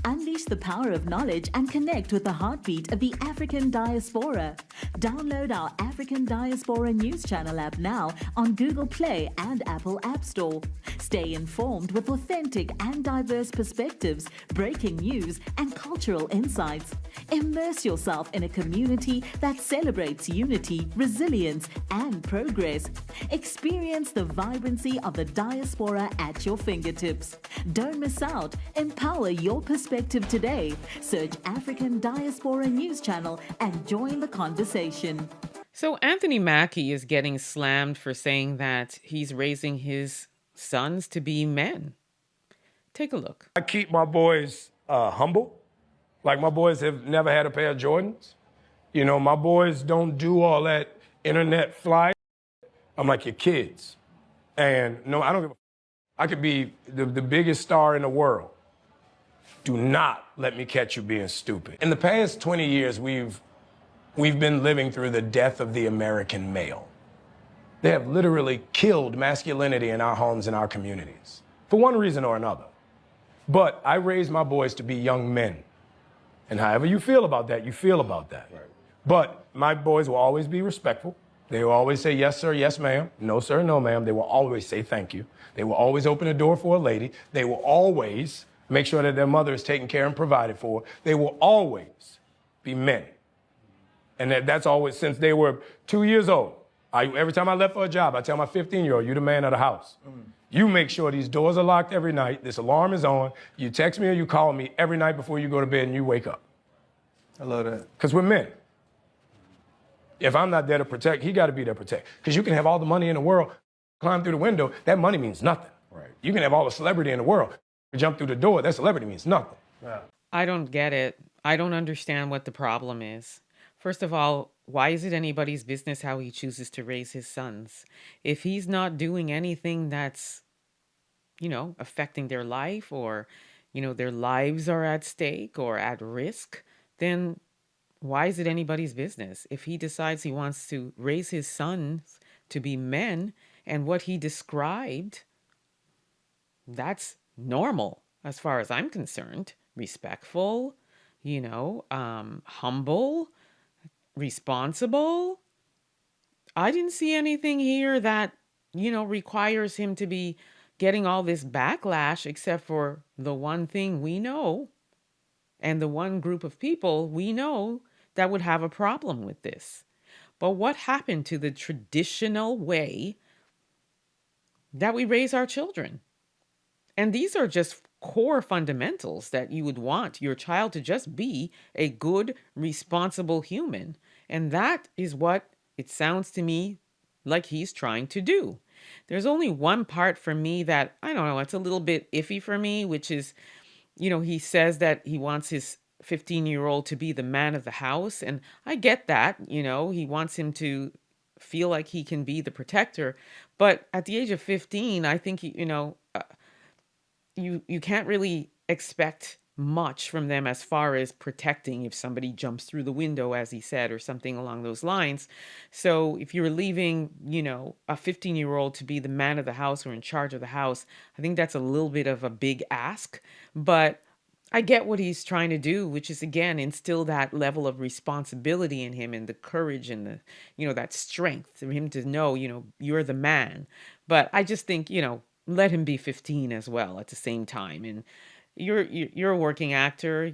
Unleash the power of knowledge and connect with the heartbeat of the African diaspora. Download our African Diaspora News Channel app now on Google Play and Apple App Store. Stay informed with authentic and diverse perspectives, breaking news, and cultural insights. Immerse yourself in a community that celebrates unity, resilience, and progress. Experience the vibrancy of the diaspora at your fingertips. Don't miss out. Empower your perspective today. Search African Diaspora News Channel and join the conversation. So Anthony Mackie is getting slammed for saying that he's raising his sons to be men. Take a look. I keep my boys humble. Like, my boys have never had a pair of Jordans. You know, my boys don't do all that internet fly. I'm like your kids. And no, I don't give a I could be the biggest star in the world. Do not let me catch you being stupid. In the past 20 years, we've been living through the death of the American male. They have literally killed masculinity in our homes and our communities, for one reason or another. But I raised my boys to be young men. And however you feel about that, you feel about that. Right. But my boys will always be respectful. They will always say, yes, sir, yes, ma'am. No, sir, no, ma'am. They will always say thank you. They will always open the door for a lady. They will always make sure that their mother is taken care and provided for. They will always be men. And that's always since they were 2 years old. Every time I left for a job, I tell my 15-year-old, you're the man of the house. You make sure these doors are locked every night, this alarm is on, you text me or you call me every night before you go to bed and you wake up. I love that. Because we're men. If I'm not there to protect, he got to be there to protect. Because you can have all the money in the world, climb through the window, that money means nothing. Right. You can have all the celebrity in the world, jump through the door, that celebrity means nothing. Yeah. I don't get it. I don't understand what the problem is. First of all, why is it anybody's business how he chooses to raise his sons? If he's not doing anything that's, affecting their life, or, their lives are at stake or at risk, then why is it anybody's business? If he decides he wants to raise his sons to be men, and what he described, that's normal as far as I'm concerned. Respectful, humble, responsible. I didn't see anything here that, requires him to be getting all this backlash, except for the one thing we know, and the one group of people we know that would have a problem with this. But what happened to the traditional way that we raise our children? And these are just core fundamentals that you would want your child to just be a good, responsible human. And that is what it sounds to me like he's trying to do. There's only one part for me that, I don't know, it's a little bit iffy for me, which is, he says that he wants his 15-year-old to be the man of the house. And I get that, he wants him to feel like he can be the protector. But at the age of 15, I think, you can't really expect much from them as far as protecting if somebody jumps through the window, as he said, or something along those lines. So if you're leaving, a 15-year-old to be the man of the house or in charge of the house, I think that's a little bit of a big ask. But I get what he's trying to do, which is, again, instill that level of responsibility in him, and the courage and the, that strength for him to know, you're the man. But I just think, let him be 15 as well at the same time. And you're a working actor,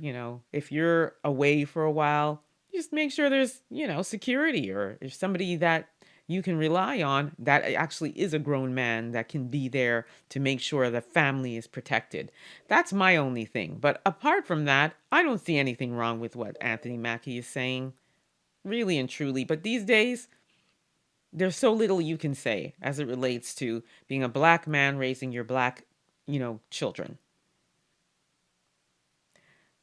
if you're away for a while, just make sure there's, security, or if somebody that you can rely on that actually is a grown man that can be there to make sure the family is protected. That's my only thing. But apart from that, I don't see anything wrong with what Anthony Mackie is saying, really and truly. But these days, there's so little you can say as it relates to being a black man raising your black, children.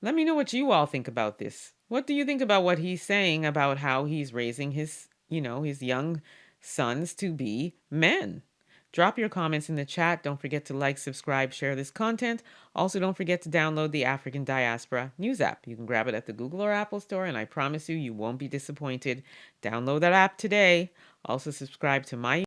Let me know what you all think about this. What do you think about what he's saying about how he's raising his, his young sons to be men? Drop your comments in the chat. Don't forget to like, subscribe, share this content. Also, don't forget to download the African Diaspora News app. You can grab it at the Google or Apple store, and I promise you, you won't be disappointed. Download that app today. Also, subscribe to my